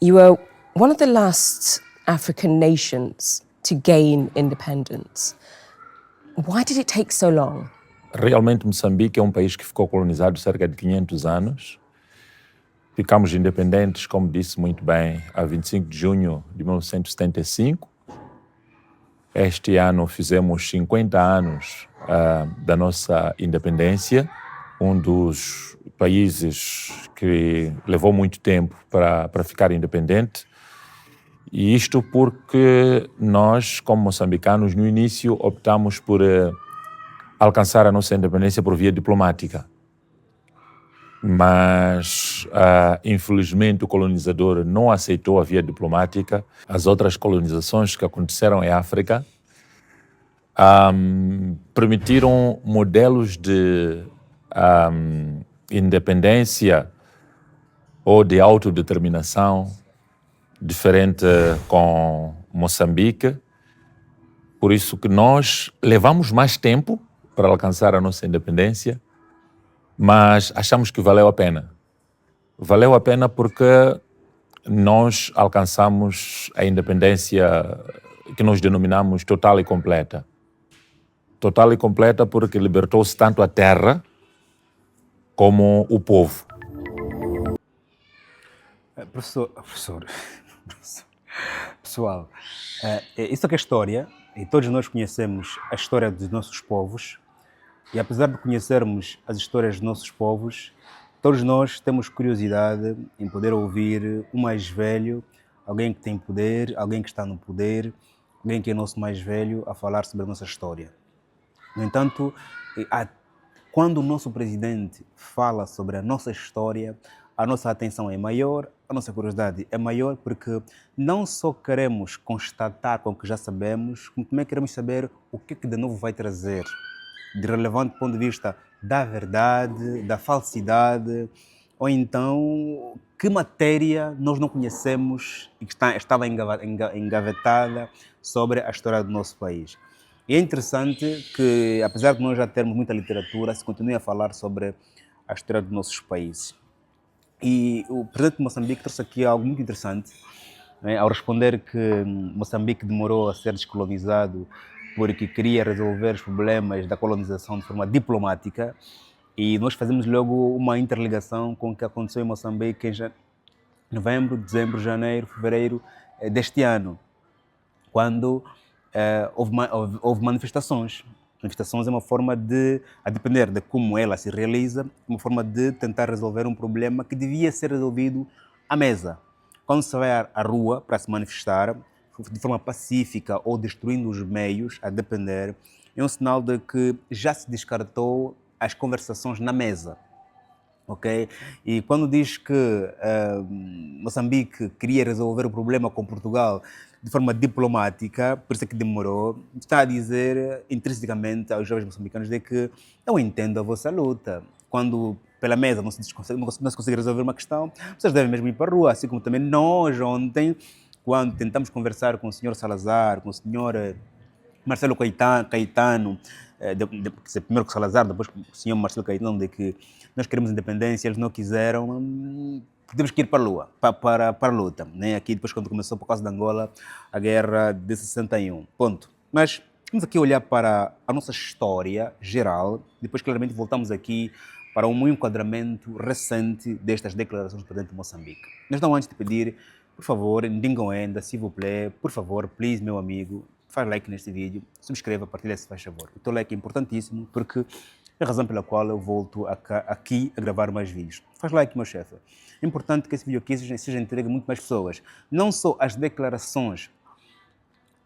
You were one of the last African nations to gain independence. Why did it take so long? Realmente, Moçambique é um país que ficou colonizado cerca de 500 anos. Ficamos independentes, como disse muito bem, a 25 de junho de 1975. Este ano fizemos 50 anos da nossa independência, um dos países que levou muito tempo para ficar independente. E isto porque nós, como moçambicanos, no início optamos por alcançar a nossa independência por via diplomática. Mas, infelizmente, o colonizador não aceitou a via diplomática. As outras colonizações que aconteceram em África permitiram modelos de independência ou de autodeterminação diferente com Moçambique. Por isso que nós levamos mais tempo para alcançar a nossa independência, mas achamos que valeu a pena. Valeu a pena porque nós alcançamos a independência que nós denominamos total e completa. Total e completa porque libertou-se tanto a terra como o povo. Pessoal, isso aqui é história, e todos nós conhecemos a história dos nossos povos, e apesar de conhecermos as histórias dos nossos povos, todos nós temos curiosidade em poder ouvir o mais velho, alguém que tem poder, alguém que está no poder, alguém que é nosso mais velho, a falar sobre a nossa história. No entanto, quando o nosso presidente fala sobre a nossa história, a nossa atenção é maior, a nossa curiosidade é maior, porque não só queremos constatar com o que já sabemos, como também queremos saber o que de novo vai trazer, de relevante do ponto de vista da verdade, da falsidade, ou então que matéria nós não conhecemos e que estava engavetada sobre a história do nosso país. E é interessante que, apesar de nós já termos muita literatura, se continue a falar sobre a história dos nossos países. E o presidente de Moçambique trouxe aqui algo muito interessante, né, ao responder que Moçambique demorou a ser descolonizado porque queria resolver os problemas da colonização de forma diplomática, e nós fazemos logo uma interligação com o que aconteceu em Moçambique em novembro, dezembro, janeiro, fevereiro deste ano, quando houve manifestações. Manifestações é uma forma de, a depender de como ela se realiza, uma forma de tentar resolver um problema que devia ser resolvido à mesa. Quando se vai à rua para se manifestar, de forma pacífica ou destruindo os meios, a depender, é um sinal de que já se descartou as conversações na mesa. Okay? E quando diz que Moçambique queria resolver o problema com Portugal de forma diplomática, por isso é que demorou, está a dizer intrinsecamente aos jovens moçambicanos de que eu entendo a vossa luta. Quando pela mesa não se consegue resolver uma questão, vocês devem mesmo ir para a rua, assim como também nós ontem, quando tentamos conversar com o senhor Salazar, com o senhor Marcelo Caetano, primeiro com Salazar, depois com o senhor Marcelo Caetano, de que nós queremos independência, eles não quiseram, temos que ir para a lua, para a luta. Né? Aqui depois quando começou por causa de Angola, a guerra de 61, ponto. Mas vamos aqui olhar para a nossa história geral, depois claramente voltamos aqui para um enquadramento recente destas declarações do presidente de Moçambique. Mas não antes de pedir, por favor, Ndingoenda, s'il vous plaît, por favor, please, meu amigo, faz like neste vídeo, subscreva, partilha se faz favor. O teu like é importantíssimo porque é a razão pela qual eu volto aqui a gravar mais vídeos. Faz like, meu chefe. É importante que esse vídeo aqui seja entregue a muito mais pessoas. Não só as declarações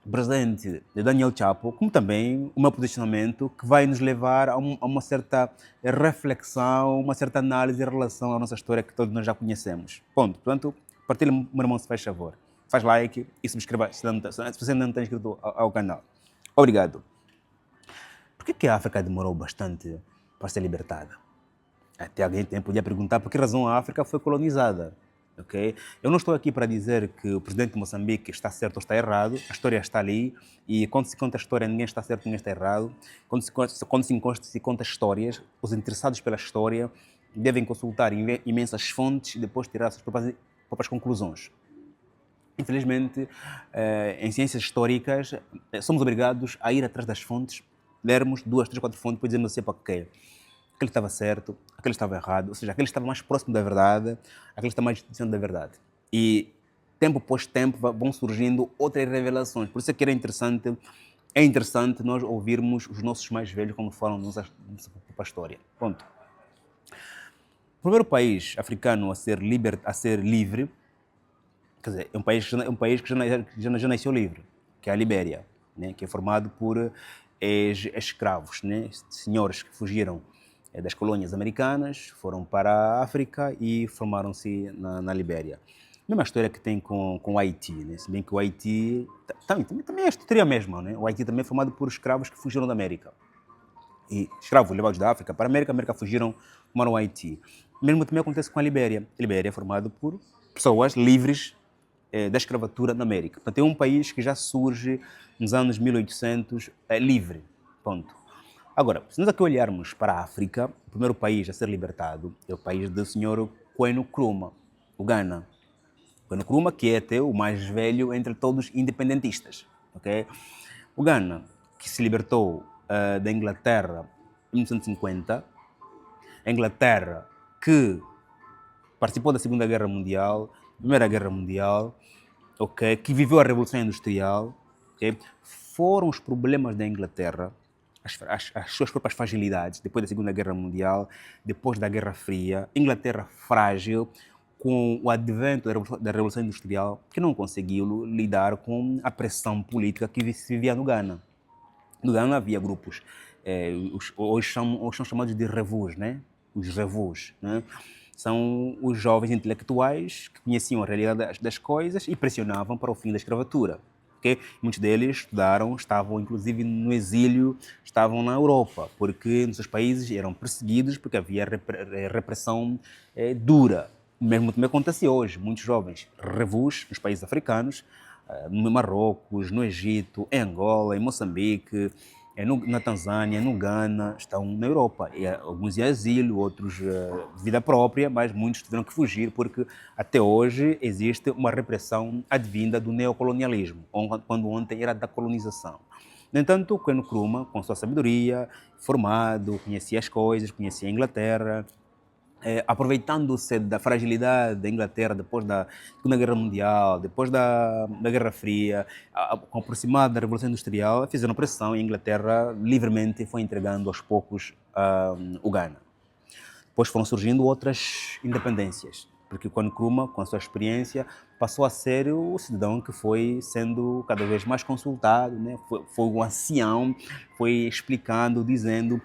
do presidente de Daniel Chapo, como também o meu posicionamento que vai nos levar a uma certa reflexão, uma certa análise em relação à nossa história que todos nós já conhecemos. Ponto. Portanto, partilha, meu irmão, se faz favor. Faz like e subscreva se você ainda não está inscrito ao canal. Obrigado. Por que a África demorou bastante para ser libertada? Até alguém podia perguntar por que razão a África foi colonizada. Okay? Eu não estou aqui para dizer que o presidente de Moçambique está certo ou está errado, a história está ali, e quando se conta a história ninguém está certo, ninguém está errado. Quando se conta histórias, os interessados pela história devem consultar imensas fontes e depois tirar suas próprias conclusões. Infelizmente, em ciências históricas, somos obrigados a ir atrás das fontes, lermos 2, 3, 4 fontes, depois dizermos assim, para aquele estava certo, aquele estava errado, ou seja, aquele estava mais próximo da verdade, aquele está mais distante da verdade. E tempo após tempo vão surgindo outras revelações. Por isso é que é interessante nós ouvirmos os nossos mais velhos quando falam da nossa história. Ponto. O primeiro país africano a ser livre, quer dizer, é um país que já nasceu livre, que é a Libéria, né? Que é formado por escravos, né? Senhores que fugiram das colônias americanas, foram para a África e formaram-se na Libéria. Mesma história que tem com o Haiti, né? Se bem que o Haiti também é a história mesma, né? O Haiti também é formado por escravos que fugiram da América. E escravos levados da África para a América fugiram, formaram o Haiti. Mesmo também acontece com a Libéria. A Libéria é formada por pessoas livres da escravatura na América. Portanto, é um país que já surge nos anos 1800 livre. Ponto. Agora, se nós aqui olharmos para a África, o primeiro país a ser libertado é o país do senhor Kwame Nkrumah, o Ghana. Kwame Nkrumah, que é até o mais velho entre todos os independentistas. Okay? O Ghana, que se libertou da Inglaterra em 1950, a Inglaterra que participou da Segunda Guerra Mundial, Primeira Guerra Mundial, okay? Que viveu a Revolução Industrial, okay? Foram os problemas da Inglaterra, as suas próprias fragilidades, depois da Segunda Guerra Mundial, depois da Guerra Fria, Inglaterra frágil, com o advento da Revolução Industrial, que não conseguiu lidar com a pressão política que se vivia no Ghana. No Ghana havia grupos, hoje são chamados de revus, né? Os revus, né? São os jovens intelectuais que conheciam a realidade das coisas e pressionavam para o fim da escravatura. Okay? Muitos deles estudaram, estavam inclusive no exílio, estavam na Europa, porque nos seus países eram perseguidos porque havia repressão dura. O mesmo também acontece hoje. Muitos jovens revus nos países africanos, no Marrocos, no Egito, em Angola, em Moçambique, na Tanzânia, no Ghana, estão na Europa. Alguns em exílio, outros vida própria, mas muitos tiveram que fugir porque até hoje existe uma repressão advinda do neocolonialismo, quando ontem era da colonização. No entanto, Kwame Nkrumah, com sua sabedoria, formado, conhecia as coisas, conhecia a Inglaterra, aproveitando-se da fragilidade da Inglaterra depois da Segunda Guerra Mundial, depois da Guerra Fria, com a aproximada da Revolução Industrial, fizeram pressão e a Inglaterra livremente foi entregando aos poucos o Ghana. Depois foram surgindo outras independências, porque Kwame Nkrumah, com a sua experiência, passou a ser o cidadão que foi sendo cada vez mais consultado, né? Foi um ancião, foi explicando, dizendo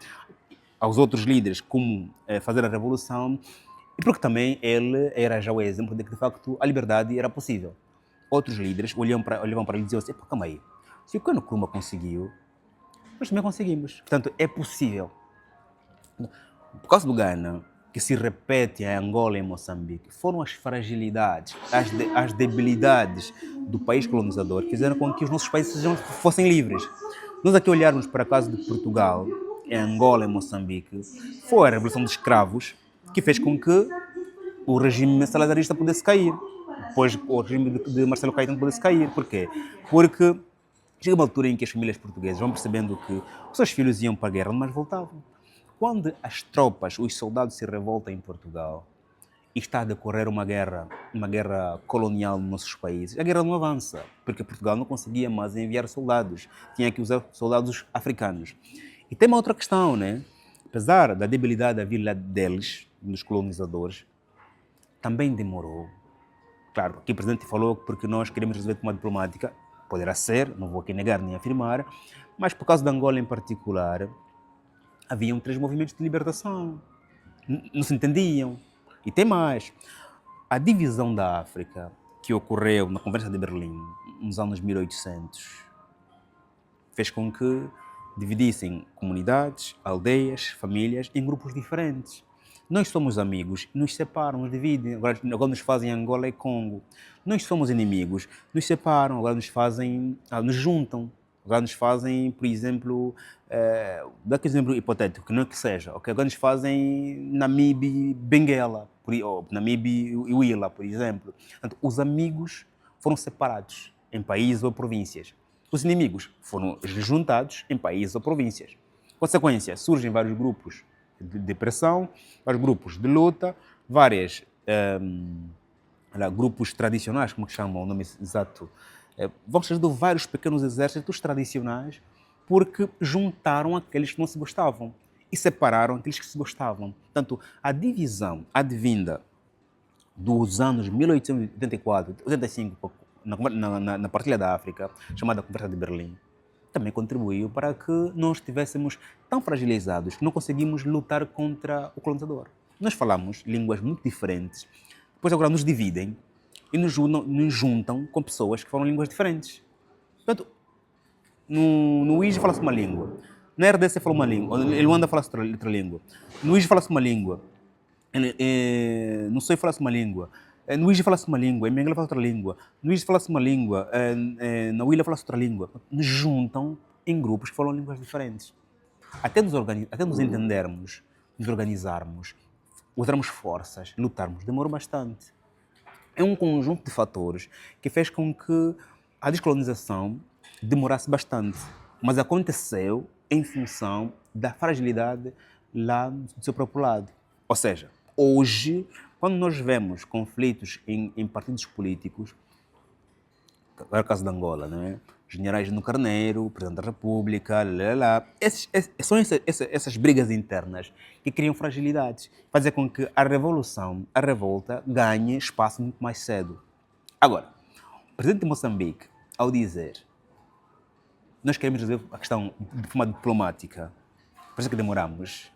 aos outros líderes como fazer a revolução, e porque também ele era já o exemplo de que, de facto, a liberdade era possível. Outros líderes olhavam para ele e diziam assim, calma aí, se o Kwame Nkrumah conseguiu, nós também conseguimos. Portanto, é possível. Por causa do Ghana, que se repete em Angola e em Moçambique, foram as fragilidades, as debilidades do país colonizador que fizeram com que os nossos países fossem livres. Nós aqui olharmos para o caso de Portugal, em Angola e Moçambique, foi a Revolução dos Escravos que fez com que o regime salazarista pudesse cair. Depois o regime de Marcelo Caetano pudesse cair. Porquê? Porque chega uma altura em que as famílias portuguesas vão percebendo que os seus filhos iam para a guerra, mas voltavam. Quando as tropas, os soldados se revoltam em Portugal e está a decorrer uma guerra colonial nos nossos países, a guerra não avança, porque Portugal não conseguia mais enviar soldados, tinha que usar soldados africanos. E tem uma outra questão, né? Apesar da debilidade da vida deles, dos colonizadores, também demorou. Claro, aqui o presidente falou porque nós queremos resolver de forma diplomática, poderá ser, não vou aqui negar nem afirmar, mas por causa de Angola em particular, haviam 3 movimentos de libertação, não se entendiam. E tem mais, a divisão da África, que ocorreu na Conferência de Berlim, nos anos 1800, fez com que dividissem comunidades, aldeias, famílias em grupos diferentes. Nós somos amigos, nos separam, nos dividem, agora nos fazem Angola e Congo. Nós somos inimigos, nos separam, agora nos juntam. Agora nos fazem, por exemplo, dá aqui um exemplo hipotético, que não é que seja, okay? Agora nos fazem Namibe e Benguela, ou Namibe e Huila, por exemplo. Portanto, os amigos foram separados em países ou províncias. Os inimigos foram juntados em países ou províncias. Consequência, surgem vários grupos de depressão, vários grupos de luta, vários grupos tradicionais, como que chamam o nome exato, vão sendo vários pequenos exércitos tradicionais porque juntaram aqueles que não se gostavam e separaram aqueles que se gostavam. Portanto, a divisão advinda dos anos 1884, 85, na partilha da África, chamada Conversa de Berlim, também contribuiu para que nós estivéssemos tão fragilizados que não conseguimos lutar contra o colonizador. Nós falamos línguas muito diferentes, depois agora nos dividem e nos juntam com pessoas que falam línguas diferentes. Portanto, no Iji fala-se uma língua, na RDC fala uma língua, em Luanda fala-se outra língua, no Iji fala-se uma língua, no Soi fala-se uma língua, no Iji fala-se uma língua, em Mengele fala-se outra língua, no Iji fala-se uma língua, na Huila fala-se outra língua. Nos juntam em grupos que falam línguas diferentes. Até nos entendermos, nos organizarmos, usarmos forças, lutarmos, demorou bastante. É um conjunto de fatores que fez com que a descolonização demorasse bastante, mas aconteceu em função da fragilidade lá do seu próprio lado. Ou seja, hoje, quando nós vemos conflitos em partidos políticos, é o caso de Angola, não é? Generais no Carneiro, o Presidente da República, são essas brigas internas que criam fragilidades, fazem com que a revolta, ganhe espaço muito mais cedo. Agora, o Presidente de Moçambique, ao dizer nós queremos resolver a questão de forma diplomática, por isso que demoramos.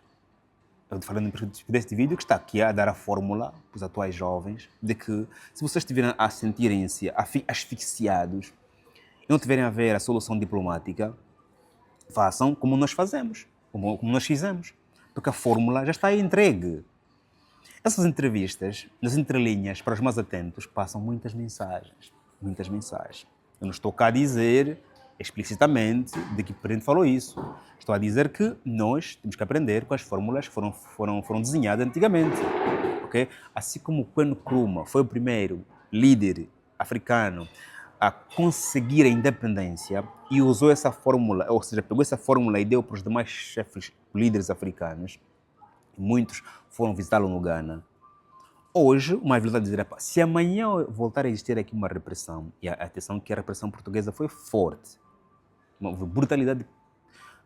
Eu estou falando deste vídeo que está aqui a dar a fórmula para os atuais jovens de que se vocês estiverem a sentirem-se asfixiados e não tiverem a ver a solução diplomática, façam como nós fazemos, como nós fizemos, porque a fórmula já está aí entregue. Essas entrevistas, nas entrelinhas, para os mais atentos, passam muitas mensagens, muitas mensagens. Eu não estou cá a dizer explicitamente de que o Presidente falou isso. Estou a dizer que nós temos que aprender com as fórmulas que foram desenhadas antigamente. Okay? Assim como o Kwame Nkrumah foi o primeiro líder africano a conseguir a independência e usou essa fórmula, ou seja, pegou essa fórmula e deu para os demais chefes, líderes africanos, muitos foram visitá-lo no Ghana. Hoje, o mais verdade é dizer, se amanhã voltar a existir aqui uma repressão, e a atenção que a repressão portuguesa foi forte, uma brutalidade,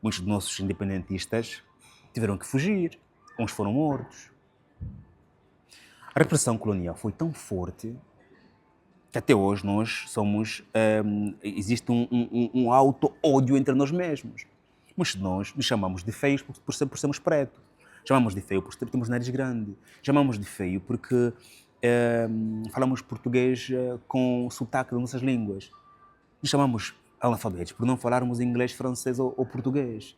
muitos de nossos independentistas tiveram que fugir, uns foram mortos. A repressão colonial foi tão forte que até hoje nós somos, existe um auto-ódio entre nós mesmos. Muitos de nós nos chamamos de feios por sermos pretos. Chamamos de feio porque temos nariz grande. Chamamos de feio porque falamos português com sotaque das nossas línguas. Nos chamamos analfabetos por não falarmos inglês, francês ou português.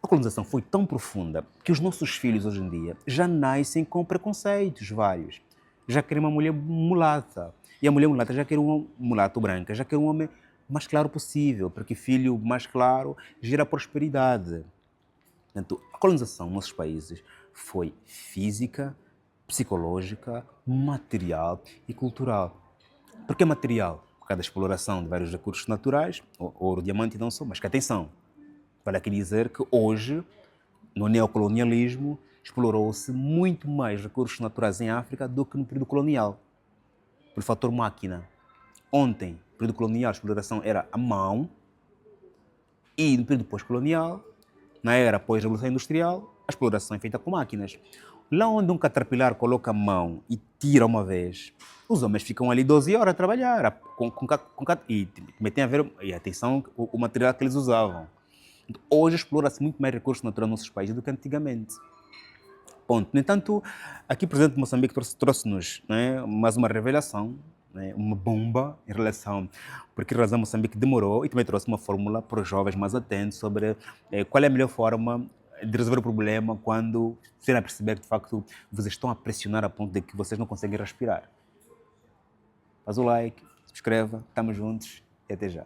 A colonização foi tão profunda que os nossos filhos hoje em dia já nascem com preconceitos vários. Já querem uma mulher mulata. E a mulher mulata já quer um mulato branca, já quer um homem mais claro possível, porque filho mais claro gera prosperidade. Portanto, a colonização nos nossos países foi física, psicológica, material e cultural. Por que material? Por causa da exploração de vários recursos naturais, ouro, diamante e não só, mas que atenção, vale aqui dizer que hoje, no neocolonialismo, explorou-se muito mais recursos naturais em África do que no período colonial, pelo fator máquina. Ontem, no período colonial, a exploração era a mão e no período pós-colonial, na era pós-revolução industrial, a exploração é feita com máquinas. Lá onde um caterpillar coloca a mão e tira uma vez, os homens ficam ali 12 horas a trabalhar. E também tem a ver, e atenção, o material que eles usavam. Hoje explora-se muito mais recursos naturais nos nossos países do que antigamente. Ponto. No entanto, aqui o presidente de Moçambique trouxe-nos, né, mais uma revelação, né, uma bomba em relação por que razão Moçambique demorou, e também trouxe uma fórmula para os jovens mais atentos sobre qual é a melhor forma de resolver o problema quando serem a perceber que, de facto, vocês estão a pressionar a ponto de que vocês não conseguem respirar. Faz o like, subscreva, estamos juntos e até já.